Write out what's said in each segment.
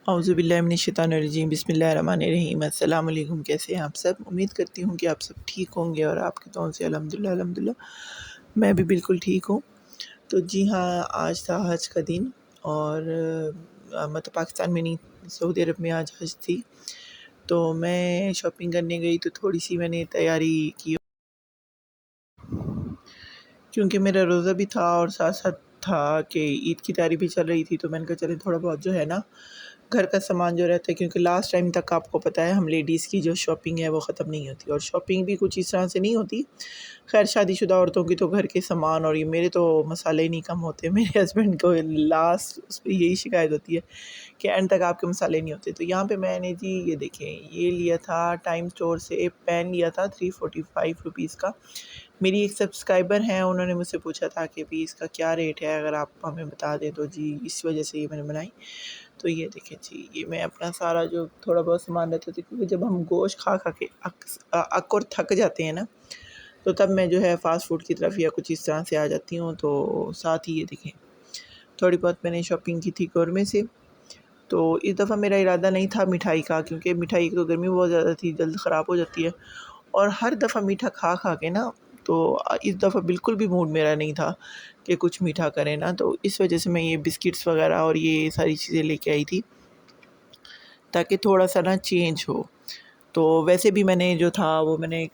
اعوذ باللہ من الشیطان الرجیم، بسم اللہ الرحمن الرحیم۔ السلام علیکم، کیسے ہیں آپ سب؟ امید کرتی ہوں کہ آپ سب ٹھیک ہوں گے اور آپ کی دعاؤں سے الحمدللہ میں بھی بالکل ٹھیک ہوں۔ تو جی ہاں، آج تھا حج کا دن اور مطلب پاکستان میں نہیں، سعودی عرب میں آج حج تھی، تو میں شاپنگ کرنے گئی تو تھوڑی سی میں نے تیاری کی، کیونکہ میرا روزہ بھی تھا اور ساتھ ساتھ تھا کہ عید کی تیاری بھی چل رہی تھی، تو میں نے کہا چلے تھوڑا بہت جو ہے نا گھر کا سامان جو رہتا ہے، کیونکہ لاسٹ ٹائم تک آپ کو پتہ ہے ہم لیڈیز کی جو شاپنگ ہے وہ ختم نہیں ہوتی، اور شاپنگ بھی کچھ اس طرح سے نہیں ہوتی۔ خیر شادی شدہ عورتوں کی تو گھر کے سامان، اور یہ میرے تو مسالے ہی نہیں کم ہوتے، میرے ہسبینڈ کو لاسٹ اس پہ یہی شکایت ہوتی ہے کہ اینڈ تک آپ کے مسالے نہیں ہوتے۔ تو یہاں پہ میں نے جی یہ دیکھیں، یہ لیا تھا ٹائم اسٹور سے، ایک پین لیا تھا 345 روپیز کا۔ میری ایک سبسکرائبر ہیں، انہوں نے مجھ سے پوچھا تھا کہ بھی اس کا کیا ریٹ ہے، اگر آپ ہمیں بتا دیں، تو جی اس وجہ سے یہ میں نے بنائی۔ تو یہ دیکھیں جی، یہ میں اپنا سارا جو تھوڑا بہت سامان رہتا تھا، کیونکہ جب ہم گوشت کھا کے اک اور تھک جاتے ہیں نا، تو تب میں جو ہے فاسٹ فوڈ کی طرف یا کچھ اس طرح سے آ جاتی ہوں۔ تو ساتھ ہی یہ دیکھیں تھوڑی بہت میں نے شاپنگ کی تھی گورمے سے۔ تو اس دفعہ میرا ارادہ نہیں تھا مٹھائی کا، کیونکہ مٹھائی کی تو گرمی بہت زیادہ تھی، جلد خراب ہو جاتی ہے، اور ہر دفعہ میٹھا کھا کے نا، تو اس دفعہ بالکل بھی موڈ میرا نہیں تھا کہ کچھ میٹھا کریں نا، تو اس وجہ سے میں یہ بسکٹس وغیرہ اور یہ ساری چیزیں لے کے آئی تھی تاکہ تھوڑا سا نا چینج ہو۔ تو ویسے بھی میں نے جو تھا وہ میں نے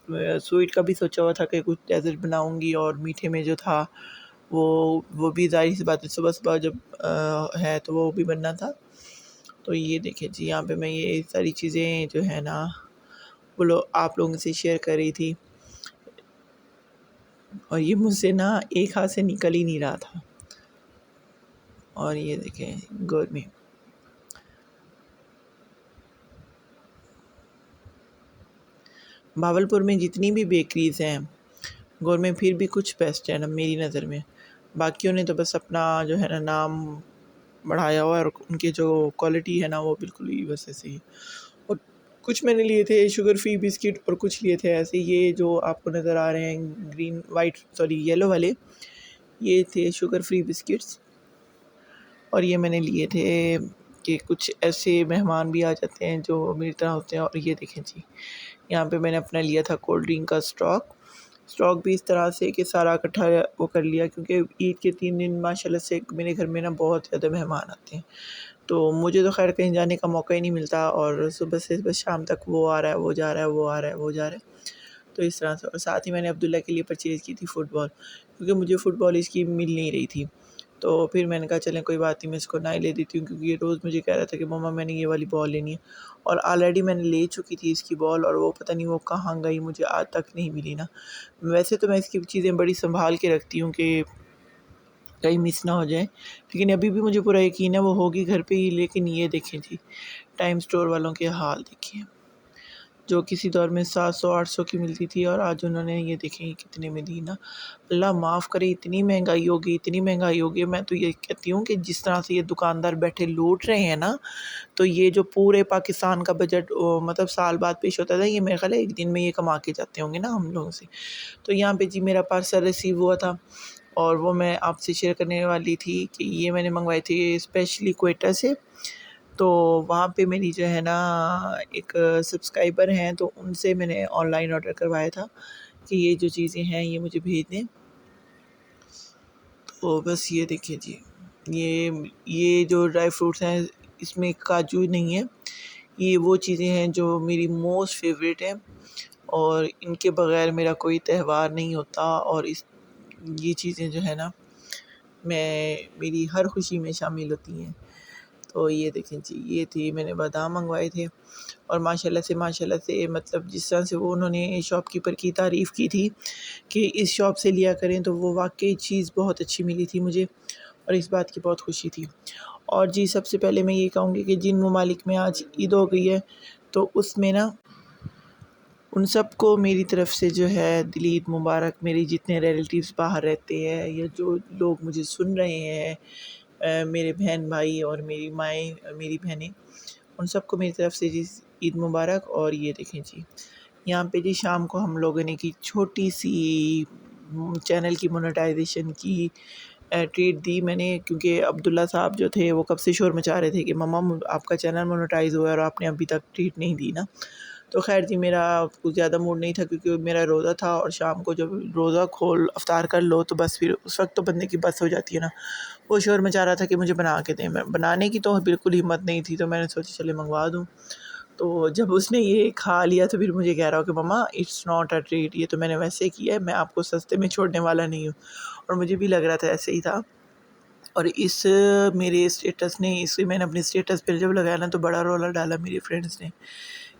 سویٹ کا بھی سوچا ہوا تھا کہ کچھ ڈیزرٹ بناؤں گی، اور میٹھے میں جو تھا وہ بھی ظاہر سی بات ہے صبح صبح جب ہے تو وہ بھی بننا تھا۔ تو یہ دیکھیں جی، یہاں پہ میں یہ ساری چیزیں جو ہے نا وہ آپ لوگوں سے شیئر کر رہی تھی، اور یہ مجھ سے نا ایک ہاتھ سے نکل ہی نہیں رہا تھا۔ اور یہ دیکھیں گورمے، بھاولپور میں جتنی بھی بیکریز ہیں گورمے پھر بھی کچھ بیسٹ ہے نا میری نظر میں، باقیوں نے تو بس اپنا جو ہے نا نام بڑھایا ہوا ہے، اور ان کی جو کوالٹی ہے نا وہ بالکل ہی بس ایسے ہی۔ اور کچھ میں نے لیے تھے شوگر فری بسکٹ، اور کچھ لیے تھے ایسے، یہ جو آپ کو نظر آ رہے ہیں گرین وائٹ سوری یلو والے، یہ تھے شوگر فری بسکٹس۔ اور یہ میں نے لیے تھے کہ کچھ ایسے مہمان بھی آ جاتے ہیں جو میری طرح ہوتے ہیں۔ اور یہ دیکھیں جی، یہاں پہ میں نے اپنا لیا تھا کولڈ ڈرنک کا اسٹاک بھی اس طرح سے کہ سارا اکٹھا وہ کر لیا، کیونکہ عید کے 3 دن ماشاءاللہ سے میرے گھر میں نا بہت زیادہ مہمان آتے ہیں، تو مجھے تو خیر کہیں جانے کا موقع ہی نہیں ملتا، اور صبح سے بس شام تک وہ آ رہا ہے، وہ جا رہا ہے، وہ آ رہا ہے، وہ جا رہا ہے، تو اس طرح سے۔ اور ساتھ ہی میں نے عبداللہ کے لیے پرچیز کی تھی فٹ بال، کیونکہ مجھے فٹ بال اس کی مل نہیں رہی تھی، تو پھر میں نے کہا چلیں کوئی بات نہیں، میں اس کو نہ ہی لے دیتی ہوں، کیونکہ یہ روز مجھے کہہ رہا تھا کہ مما میں نے یہ والی بال لینی ہے، اور آلریڈی میں نے لے چکی تھی اس کی بال، اور وہ پتہ نہیں وہ کہاں گئی، مجھے آج تک نہیں ملی نا۔ ویسے تو میں اس کی چیزیں بڑی سنبھال کے رکھتی ہوں کہ کہیں مس نہ ہو جائے، لیکن ابھی بھی مجھے پورا یقین ہے وہ ہوگی گھر پہ ہی، لیکن یہ دیکھیں جی ٹائم سٹور والوں کے حال دیکھیں، جو کسی دور میں 700-800 کی ملتی تھی، اور آج انہوں نے یہ دیکھیں کتنے میں دی نا۔ اللہ معاف کرے، اتنی مہنگائی ہوگی، اتنی مہنگائی ہوگی، میں تو یہ کہتی ہوں کہ جس طرح سے یہ دکاندار بیٹھے لوٹ رہے ہیں نا، تو یہ جو پورے پاکستان کا بجٹ مطلب سال بعد پیش ہوتا تھا، یہ میرے خیال ہے ایک دن میں یہ کما کے جاتے ہوں گے نا ہم لوگوں سے۔ تو یہاں پہ جی میرا پارسل ریسیو ہوا تھا، اور وہ میں آپ سے شیئر کرنے والی تھی کہ یہ میں نے منگوائی تھی اسپیشلی کوئٹہ سے۔ تو وہاں پہ میری جو ہے نا ایک سبسکرائبر ہیں، تو ان سے میں نے آن لائن آرڈر کروایا تھا کہ یہ جو چیزیں ہیں یہ مجھے بھیج دیں۔ تو بس یہ دیکھیں جی، یہ جو ڈرائی فروٹس ہیں اس میں کاجو نہیں ہے، یہ وہ چیزیں ہیں جو میری موسٹ فیوریٹ ہیں، اور ان کے بغیر میرا کوئی تہوار نہیں ہوتا، اور یہ چیزیں جو ہے نا میری ہر خوشی میں شامل ہوتی ہیں۔ تو یہ دیکھیں جی، یہ تھی میں نے بادام منگوائے تھے، اور ماشاءاللہ سے مطلب جس طرح سے وہ انہوں نے شاپ کیپر کی تعریف کی تھی کہ اس شاپ سے لیا کریں، تو وہ واقعی چیز بہت اچھی ملی تھی مجھے، اور اس بات کی بہت خوشی تھی۔ اور جی سب سے پہلے میں یہ کہوں گی کہ جن ممالک میں آج عید ہو گئی ہے، تو اس میں نا ان سب کو میری طرف سے جو ہے دل عید مبارک۔ میری جتنے ریلیٹیوز باہر رہتے ہیں یا جو لوگ مجھے سن رہے ہیں، میرے بہن بھائی اور میری مائیں، میری بہنیں، ان سب کو میری طرف سے جی عید مبارک۔ اور یہ دیکھیں جی، یہاں پہ جی شام کو ہم لوگوں نے کی چھوٹی سی چینل کی مونیٹائزیشن کی ٹریٹ دی میں نے، کیونکہ عبداللہ صاحب جو تھے وہ کب سے شور مچا رہے تھے کہ مما آپ کا چینل مونیٹائز ہوا ہے اور آپ نے ابھی تک ٹریٹ نہیں دی نا. تو خیر جی میرا کچھ زیادہ موڈ نہیں تھا، کیونکہ میرا روزہ تھا، اور شام کو جب روزہ کھول افطار کر لو تو بس پھر اس وقت تو بندے کی بس ہو جاتی ہے نا. وہ شور مچا رہا تھا کہ مجھے بنا کے دیں، میں بنانے کی تو بالکل ہمت نہیں تھی، تو میں نے سوچا چلے منگوا دوں. تو جب اس نے یہ کھا لیا تو پھر مجھے کہہ رہا ہو کہ مما اٹس ناٹ اے ٹریٹ، یہ تو میں نے ویسے کیا ہے، میں آپ کو سستے میں چھوڑنے والا نہیں ہوں. اور مجھے بھی لگ رہا تھا ایسے ہی تھا. اور اس میرے اسٹیٹس نے، اس میں نے اپنے اسٹیٹس پہ جب لگایا نا تو بڑا رولا ڈالا میری فرینڈس نے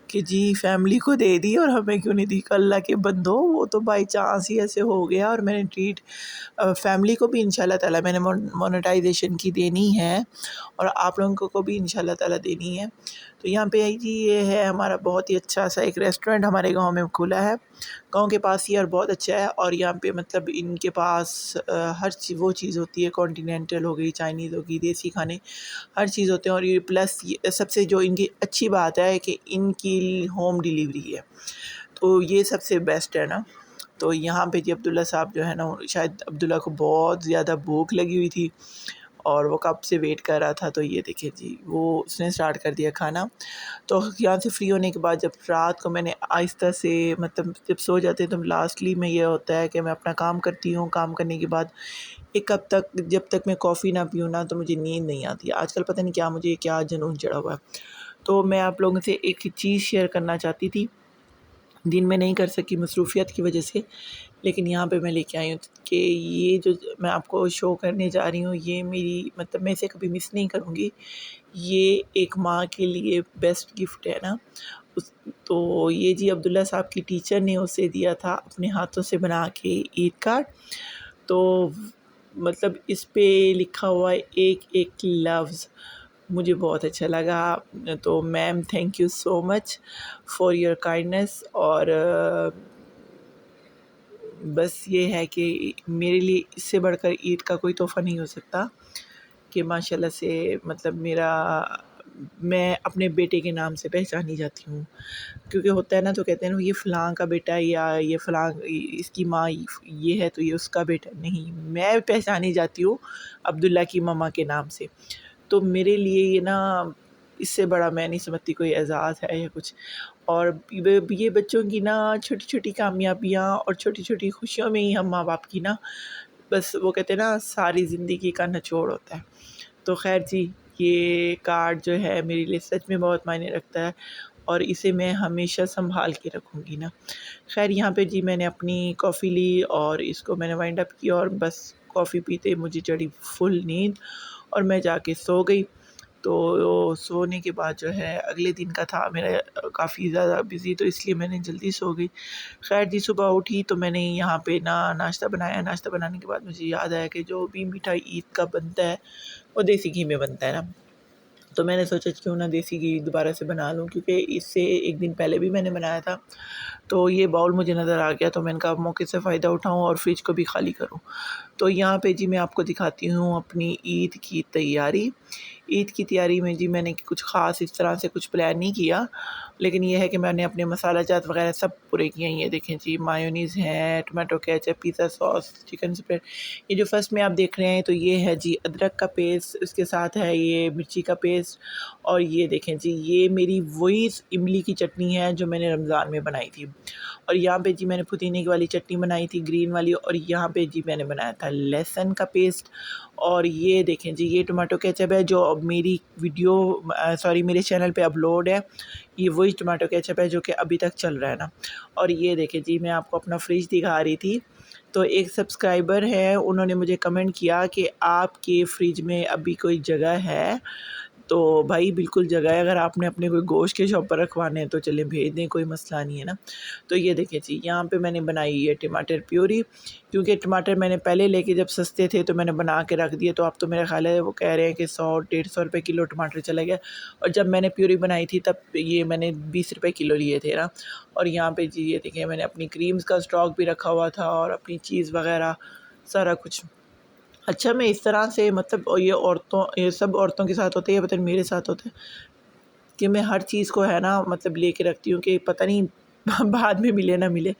کہ جی فیملی کو دے دی اور ہمیں کیوں نہیں دی. اللہ کے بندو، وہ تو بائی چانس ہی ایسے ہو گیا، اور میں نے ٹریٹ فیملی کو بھی انشاءاللہ تعالیٰ میں نے مونیٹائزیشن کی دینی ہے، اور آپ لوگوں کو بھی انشاءاللہ تعالیٰ دینی ہے. تو یہاں پہ جی یہ ہے ہمارا بہت ہی اچھا سا ایک ریسٹورنٹ ہمارے گاؤں میں کھلا ہے، گاؤں کے پاس ہی، اور بہت اچھا ہے. اور یہاں پہ مطلب ان کے پاس ہر وہ چیز ہوتی ہے، کانٹینینٹل ہو گئی، چائنیز ہوگی، دیسی کھانے، ہر چیز ہوتے ہیں. اور یہ پلس سب سے جو ان کی اچھی بات ہے کہ ان کی ہوم ڈیلیوری ہے، تو یہ سب سے بیسٹ ہے نا. تو یہاں پہ جی عبداللہ صاحب جو ہے نا، شاید عبداللہ کو بہت زیادہ بھوک لگی ہوئی تھی اور وہ کب سے ویٹ کر رہا تھا. تو یہ دیکھیں جی وہ اس نے سٹارٹ کر دیا کھانا. تو یہاں سے فری ہونے کے بعد جب رات کو میں نے آہستہ سے، مطلب جب سو جاتے ہیں تو لاسٹلی میں یہ ہوتا ہے کہ میں اپنا کام کرتی ہوں، کام کرنے کے بعد ایک کب تک، جب تک میں کافی نہ پیوں نا تو مجھے نیند نہیں آتی. آج کل پتہ نہیں کیا مجھے کیا جنون چڑھا ہوا ہے. تو میں آپ لوگوں سے ایک چیز شیئر کرنا چاہتی تھی، دن میں نہیں کر سکی مصروفیت کی وجہ سے، لیکن یہاں پہ میں لے کے آئی ہوں کہ یہ جو میں آپ کو شو کرنے جا رہی ہوں، یہ میری مطلب میں اسے کبھی مس نہیں کروں گی. یہ ایک ماں کے لیے بیسٹ گفٹ ہے نا. تو یہ جی عبداللہ صاحب کی ٹیچر نے اسے دیا تھا اپنے ہاتھوں سے بنا کے عید کارڈ. تو مطلب اس پہ لکھا ہوا ہے ایک ایک لفظ، مجھے بہت اچھا لگا. تو ma'am thank you so much for your kindness. اور بس یہ ہے کہ میرے لیے اس سے بڑھ کر عید کا کوئی تحفہ نہیں ہو سکتا کہ ماشاءاللہ سے مطلب میں اپنے بیٹے کے نام سے پہچانی جاتی ہوں. کیونکہ ہوتا ہے نا، تو کہتے ہیں نا یہ فلاں کا بیٹا، یا یہ فلاں اس کی ماں یہ ہے تو یہ اس کا بیٹا نہیں، میں پہچانی جاتی ہوں عبداللہ کی ماما کے نام سے. تو میرے لیے یہ نا، اس سے بڑا میں نہیں سمجھتی کوئی اعزاز ہے یا کچھ. اور یہ بچوں کی نا چھوٹی چھوٹی کامیابیاں اور چھوٹی چھوٹی خوشیوں میں ہی ہم ماں باپ کی نا، بس وہ کہتے ہیں نا ساری زندگی کا نچوڑ ہوتا ہے. تو خیر جی یہ کارڈ جو ہے میرے لیے سچ میں بہت معنی رکھتا ہے، اور اسے میں ہمیشہ سنبھال کے رکھوں گی نا. خیر یہاں پہ جی میں نے اپنی کافی لی اور اس کو میں نے وائنڈ اپ کیا، اور بس کافی پیتے مجھے چڑھی فل نیند اور میں جا کے سو گئی. تو سونے کے بعد جو ہے اگلے دن کا تھا میرا کافی زیادہ بزی، تو اس لیے میں نے جلدی سو گئی. خیر جی صبح اٹھی تو میں نے یہاں پہ ناشتہ بنایا. ناشتہ بنانے کے بعد مجھے یاد آیا کہ جو بھی میٹھا عید کا بنتا ہے وہ دیسی گھی میں بنتا ہے نا. تو میں نے سوچا کیوں نہ دیسی گھی دوبارہ سے بنا لوں، کیونکہ اس سے ایک دن پہلے بھی میں نے بنایا تھا. تو یہ باؤل مجھے نظر آ گیا، تو میں نے کہا موقع سے فائدہ اٹھاؤں اور فریج کو بھی خالی کروں. تو یہاں پہ جی میں آپ کو دکھاتی ہوں اپنی عید کی تیاری. عید کی تیاری میں جی میں نے کچھ خاص اس طرح سے کچھ پلان نہیں کیا، لیکن یہ ہے کہ میں نے اپنے مسالہ جات وغیرہ سب پورے کیے ہیں. یہ دیکھیں جی مایونیز ہے، tomato ketchup, pizza sauce, chicken spread. یہ جو فرسٹ میں آپ دیکھ رہے ہیں تو یہ ہے جی ادرک کا پیسٹ، اس کے ساتھ ہے یہ مرچی کا پیسٹ. اور یہ دیکھیں جی یہ میری وہی املی کی چٹنی ہے جو میں نے رمضان میں بنائی تھی. اور یہاں پہ جی میں نے پودینے کی والی چٹنی بنائی تھی گرین والی. اور یہاں پہ جی میں نے بنایا تھا لہسن کا پیسٹ. اور یہ دیکھیں جی یہ ٹومیٹو کیچپ ہے جو اب میری میرے چینل پہ اپلوڈ ہے. یہ وہی ٹومیٹو کیچپ ہے جو کہ ابھی تک چل رہا ہے نا. اور یہ دیکھیں جی میں آپ کو اپنا فریج دکھا رہی تھی، تو ایک سبسکرائبر ہے انہوں نے مجھے کمنٹ کیا کہ آپ کے فریج میں ابھی کوئی جگہ ہے. تو بھائی بالکل جگہ ہے، اگر آپ نے اپنے کوئی گوشت کے شاپ پر رکھوانے ہیں تو چلیں بھیج دیں، کوئی مسئلہ نہیں ہے نا. تو یہ دیکھیں جی یہاں پہ میں نے بنائی ہے ٹماٹر پیوری، کیونکہ ٹماٹر میں نے پہلے لے کے جب سستے تھے تو میں نے بنا کے رکھ دیے. تو اب تو میرا خیال ہے وہ کہہ رہے ہیں کہ 100-150 روپے کلو ٹماٹر چلا گیا. اور جب میں نے پیوری بنائی تھی تب یہ میں نے 20 روپے کلو لیے تھے نا. اور یہاں پہ جی یہ دیکھیں میں نے اپنی کریمز کا اسٹاک بھی رکھا ہوا تھا اور اپنی چیز وغیرہ سارا کچھ. اچھا میں اس طرح سے مطلب یہ سب عورتوں کے ساتھ ہوتے ہیں، یا پتہ نہیں میرے ساتھ ہوتے ہیں کہ میں ہر چیز کو ہے نا مطلب لے کے رکھتی ہوں کہ پتہ نہیں بعد میں ملے نہ ملے.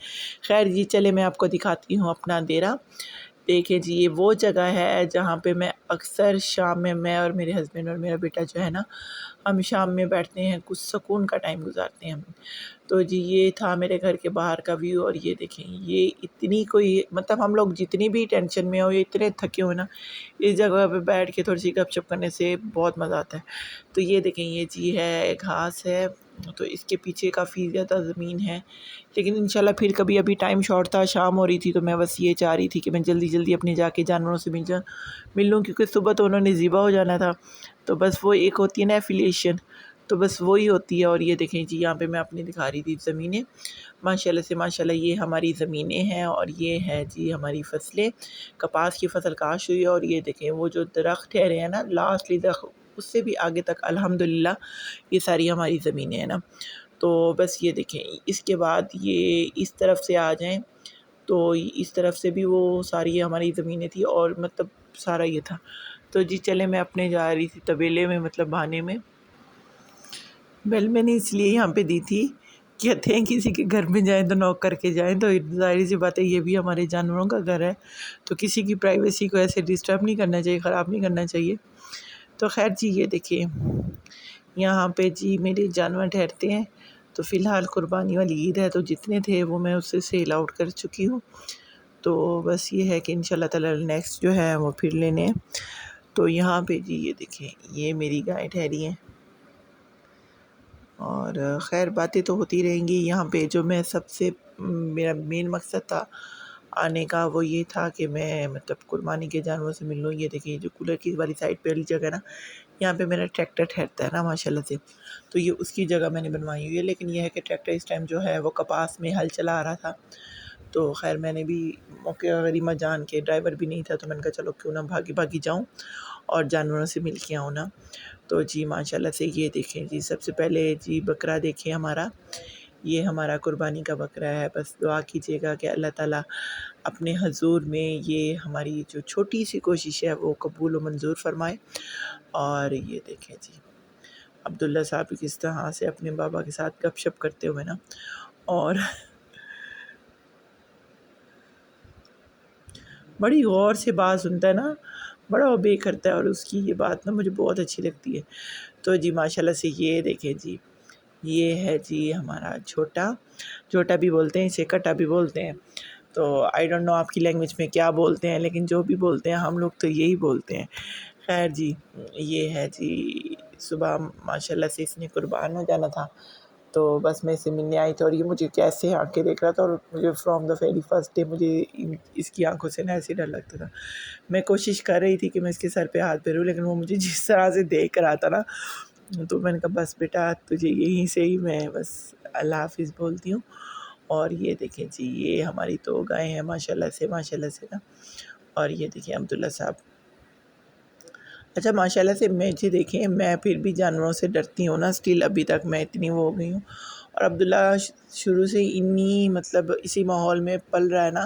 خیر جی چلے میں آپ کو دکھاتی ہوں اپنا دیرہ. دیکھیں جی یہ وہ جگہ ہے جہاں پہ میں اکثر شام میں اور میرے ہسبینڈ اور میرا بیٹا جو ہے نا، ہم شام میں بیٹھتے ہیں، کچھ سکون کا ٹائم گزارتے ہیں ہم۔ تو جی یہ تھا میرے گھر کے باہر کا ویو، اور یہ دیکھیں یہ اتنی کوئی مطلب ہم لوگ جتنی بھی ٹینشن میں ہو یا اتنے تھکے ہوئے نا، اس جگہ پہ بیٹھ کے تھوڑی سی گپ شپ کرنے سے بہت مزہ آتا ہے۔ تو یہ دیکھیں یہ جی ہے گھاس ہے، تو اس کے پیچھے کافی زیادہ زمین ہے، لیکن انشاءاللہ پھر کبھی ابھی ٹائم شارٹ تھا، شام ہو رہی تھی، تو میں بس یہ چاہ رہی تھی کہ میں جلدی جلدی اپنے جا کے جانوروں سے مل لوں، کیونکہ صبح تو انہوں نے ذبح ہو جانا تھا، تو بس وہ ایک ہوتی ہے نا ایفیلیشن، تو بس وہی ہوتی ہے۔ اور یہ دیکھیں جی یہاں پہ میں اپنی دکھا رہی تھی زمینیں، ماشاءاللہ سے ماشاءاللہ یہ ہماری زمینیں ہیں، اور یہ ہے جی ہماری فصلیں، کپاس کی فصل کاشت ہوئی ہے، اور یہ دیکھیں وہ جو درخت ٹھہرے ہیں نا لاسٹلی درخت، اس سے بھی آگے تک الحمدللہ یہ ساری ہماری زمینیں ہیں نا۔ تو بس یہ دیکھیں اس کے بعد یہ اس طرف سے آ جائیں تو اس طرف سے بھی وہ ساری ہماری زمینیں تھی، اور مطلب سارا یہ تھا۔ تو جی چلے میں اپنے جا رہی تھی طویلے میں، مطلب بہانے میں۔ بیل میں نے اس لیے یہاں پہ دی تھی، کہتے ہیں کسی کے گھر میں جائیں تو نوک کر کے جائیں، تو ظاہر سی بات ہے یہ بھی ہمارے جانوروں کا گھر ہے، تو کسی کی پرائیویسی کو ایسے ڈسٹرب نہیں کرنا چاہیے، خراب نہیں کرنا چاہیے۔ تو خیر جی یہ دیکھیے یہاں پہ جی میرے جانور ٹھہرتے ہیں، تو فی الحال قربانی والی عید ہے، تو جتنے تھے وہ میں اس سے سیل آؤٹ کر چکی ہوں، تو بس یہ ہے کہ انشاءاللہ تعالی نیکسٹ جو ہے وہ پھر لینے ہیں۔ تو یہاں پہ جی یہ دیکھیں یہ میری گائے ٹھہری ہیں، اور خیر باتیں تو ہوتی رہیں گی یہاں پہ۔ جو میں سب سے میرا مین مقصد تھا آنے کا وہ یہ تھا کہ میں مطلب قربانی کے جانوروں سے مل لوں۔ یہ دیکھیں جو کولر کی والی سائڈ پہ والی جگہ نا، یہاں پہ میرا ٹریکٹر ٹھہرتا ہے نا ماشاءاللہ سے، تو یہ اس کی جگہ میں نے بنوائی ہوئی ہے، لیکن یہ ہے کہ ٹریکٹر اس ٹائم جو ہے وہ کپاس میں ہل چلا آ رہا تھا، تو خیر میں نے بھی موقع غریمہ جان کے، ڈرائیور بھی نہیں تھا، تو میں نے کہا چلو کیوں نہ بھاگی بھاگی جاؤں اور جانوروں سے مل کے آؤں نا۔ تو جی ماشاءاللہ سے یہ دیکھیں جی سب سے پہلے جی بکرا دیکھیں ہمارا، یہ ہمارا قربانی کا بکرا ہے۔ بس دعا کیجیے گا کہ اللہ تعالیٰ اپنے حضور میں یہ ہماری جو چھوٹی سی کوشش ہے وہ قبول و منظور فرمائے۔ اور یہ دیکھیں جی عبداللہ صاحب کس طرح سے اپنے بابا کے ساتھ گپ شپ کرتے ہوئے نا، اور بڑی غور سے بات سنتا ہے نا، بڑا اوبے کرتا ہے، اور اس کی یہ بات نا مجھے بہت اچھی لگتی ہے۔ تو جی ماشاءاللہ سے یہ دیکھیں جی یہ ہے جی ہمارا چھوٹا، چھوٹا بھی بولتے ہیں اسے، کٹا بھی بولتے ہیں، تو آئی ڈونٹ نو آپ کی لینگویج میں کیا بولتے ہیں، لیکن جو بھی بولتے ہیں ہم لوگ تو یہی بولتے ہیں۔ خیر جی یہ ہے جی صبح ماشاءاللہ سے اس نے قربان ہو جانا تھا، تو بس میں اسے ملنے آئی تھی، اور یہ مجھے کیسے آنکھیں دیکھ رہا تھا، اور مجھے from the very first day مجھے اس کی آنکھوں سے نا ایسے ڈر لگتا تھا۔ میں کوشش کر رہی تھی کہ میں اس کے سر پہ ہاتھ پھیروں، لیکن وہ مجھے جس طرح سے دیکھ رہا تھا نا، تو میں نے کہا بس بیٹا تجھے یہیں سے ہی میں بس اللہ حافظ بولتی ہوں۔ اور یہ دیکھیں جی یہ ہماری تو گائے ہیں ماشاءاللہ سے نا، اور یہ دیکھیں عبداللہ صاحب۔ اچھا ماشاءاللہ سے میں جی دیکھیں میں پھر بھی جانوروں سے ڈرتی ہوں نا، اسٹل ابھی تک میں اتنی وہ ہو گئی ہوں، اور عبداللہ شروع سے انی مطلب اسی ماحول میں پل رہا ہے نا،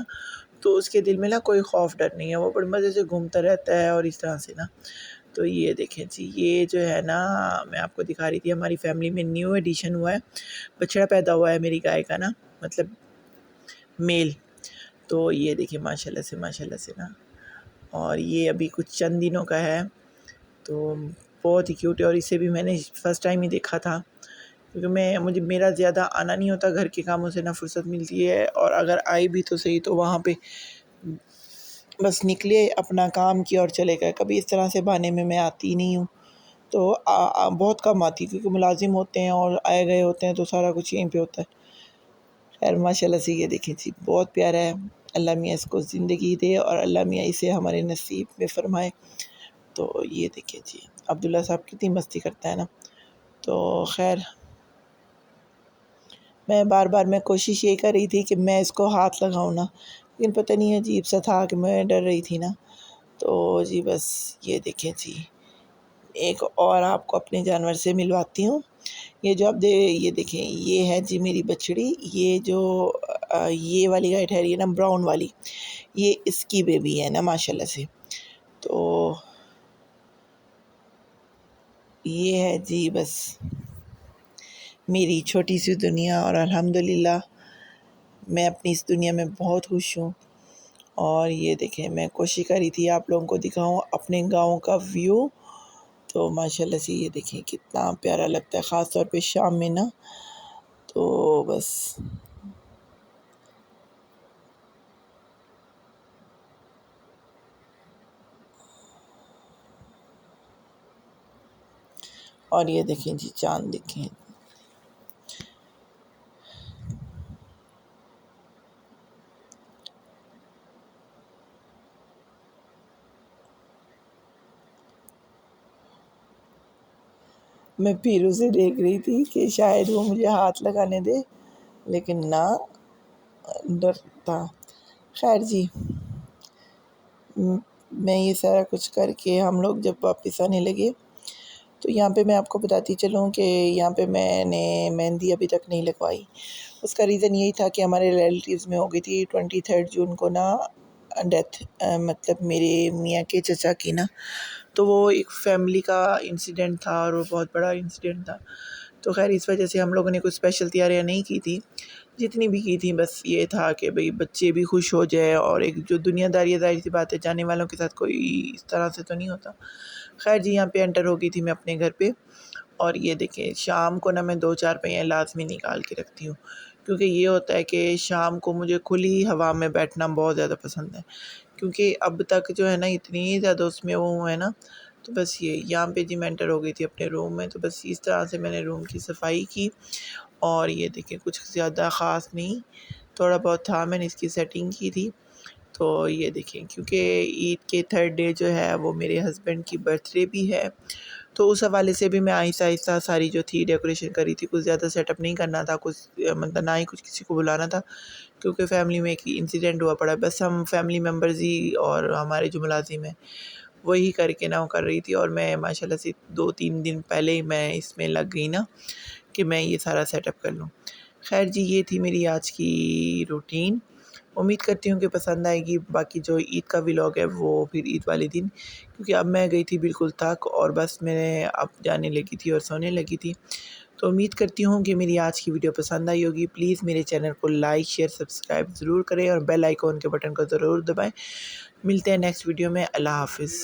تو اس کے دل میں نا کوئی خوف ڈر نہیں ہے، وہ بڑے مزے سے گھومتا رہتا ہے اور اس طرح سے نا۔ تو یہ دیکھیں جی یہ جو ہے نا میں آپ کو دکھا رہی تھی ہماری فیملی میں نیو ایڈیشن ہوا ہے، بچڑا پیدا ہوا ہے میری گائے کا نا، مطلب میل۔ تو یہ دیکھیں ماشاءاللہ سے نا، اور یہ ابھی کچھ چند دنوں کا ہے، تو بہت ہی کیوٹ ہے، اور اسے بھی میں نے فرسٹ ٹائم ہی دیکھا تھا، کیونکہ مجھے میرا زیادہ آنا نہیں ہوتا، گھر کے کاموں سے نہ فرصت ملتی ہے، اور اگر آئی بھی تو صحیح تو وہاں پہ بس نکلے اپنا کام کیا اور چلے گئے، کبھی اس طرح سے بہانے میں آتی نہیں ہوں، تو بہت کم آتی، کیونکہ ملازم ہوتے ہیں اور آئے گئے ہوتے ہیں، تو سارا کچھ یہیں پہ ہوتا ہے۔ خیر ماشاءاللہ سے یہ دیکھیں جی بہت پیارا ہے، اللہ میاں اس کو زندگی دے، اور اللہ میاں اسے ہمارے نصیب میں فرمائے۔ تو یہ دیکھیں جی عبداللہ صاحب کتنی مستی کرتا ہے نا، تو خیر میں بار بار میں کوشش یہ کر رہی تھی کہ میں اس کو ہاتھ لگاؤں نا، لیکن پتہ نہیں عجیب سا تھا کہ میں ڈر رہی تھی نا۔ تو جی بس یہ دیکھیں جی ایک اور آپ کو اپنے جانور سے ملواتی ہوں، یہ جو آپ یہ دیکھیں یہ ہے جی میری بچڑی، یہ جو یہ والی گائے ٹھہری ہے نا براؤن والی، یہ اس کی بیبی ہے نا ماشاءاللہ سے۔ تو یہ ہے جی بس میری چھوٹی سی دنیا، اور الحمدللہ میں اپنی اس دنیا میں بہت خوش ہوں، اور یہ دیکھیں میں کوشش کر رہی تھی آپ لوگوں کو دکھاؤں اپنے گاؤں کا ویو، تو ماشاءاللہ سے یہ دیکھیں کتنا پیارا لگتا ہے، خاص طور پہ شام میں نا، تو بس اور یہ دیکھیں جی چاند دیکھیں، میں پیرو سے دیکھ رہی تھی کہ شاید وہ مجھے ہاتھ لگانے دے، لیکن نہ، ڈر تھا۔ خیر جی، میں یہ سارا کچھ کر کے ہم لوگ جب واپس آنے لگے تو یہاں پہ میں آپ کو بتاتی چلوں کہ یہاں پہ میں نے مہندی ابھی تک نہیں لگوائی۔ اس کا ریزن یہی تھا کہ ہمارے ریلیٹیوز میں ہو گئی تھی 23 جون کو نا ڈیتھ، مطلب میرے میاں کے چچا کی نا، تو وہ ایک فیملی کا انسیڈنٹ تھا اور وہ بہت بڑا انسیڈنٹ تھا، تو خیر اس وجہ سے ہم لوگوں نے کوئی اسپیشل تیاریاں نہیں کی تھی، جتنی بھی کی تھیں بس یہ تھا کہ بھئی بچے بھی خوش ہو جائے، اور ایک جو دنیا داری ہے ظاہر سی بات ہے جانے والوں کے ساتھ کوئی اس طرح سے تو نہیں ہوتا۔ خیر جی، یہاں پہ انٹر ہو گئی تھی میں اپنے گھر پہ، اور یہ دیکھیں شام کو نا میں 2-4 پہیے لازمی نکال کے رکھتی ہوں، کیونکہ یہ ہوتا ہے کہ شام کو مجھے کھلی ہوا میں بیٹھنا بہت زیادہ پسند ہے، کیونکہ اب تک جو ہے نا اتنی زیادہ اس میں وہ ہے نا، تو بس یہ یہاں پہ جی میں انٹر ہو گئی تھی اپنے روم میں، تو بس اس طرح سے میں نے روم کی صفائی کی، اور یہ دیکھیں کچھ زیادہ خاص نہیں، تھوڑا بہت تھا میں نے اس کی سیٹنگ کی تھی، تو یہ دیکھیں کیونکہ عید کے 3rd ڈے جو ہے وہ میرے ہسبینڈ کی برتھ ڈے بھی ہے، تو اس حوالے سے بھی میں آہستہ آہستہ ساری جو تھی ڈیکوریشن کری تھی، کچھ زیادہ سیٹ اپ نہیں کرنا تھا، کچھ مطلب نہ ہی کچھ کسی کو بلانا تھا، کیونکہ فیملی میں ایک انسیڈنٹ ہوا پڑا، بس ہم فیملی ممبرز ہی اور ہمارے جو ملازم ہیں وہی کر کے نا وہ کر رہی تھی، اور میں ماشاءاللہ سے 2-3 دن پہلے ہی میں اس میں لگ گئی نا کہ میں یہ سارا سیٹ اپ کر لوں۔ خیر جی، یہ تھی میری آج کی روٹین، امید کرتی ہوں کہ پسند آئے گی، باقی جو عید کا ولاگ ہے وہ پھر عید والے دن، کیونکہ اب میں گئی تھی بالکل تھک، اور بس میں اب جانے لگی تھی اور سونے لگی تھی، تو امید کرتی ہوں کہ میری آج کی ویڈیو پسند آئی ہوگی۔ پلیز میرے چینل کو لائک شیئر سبسکرائب ضرور کریں، اور بیل آئیکن کے بٹن کو ضرور دبائیں۔ ملتے ہیں نیکسٹ ویڈیو میں، اللہ حافظ۔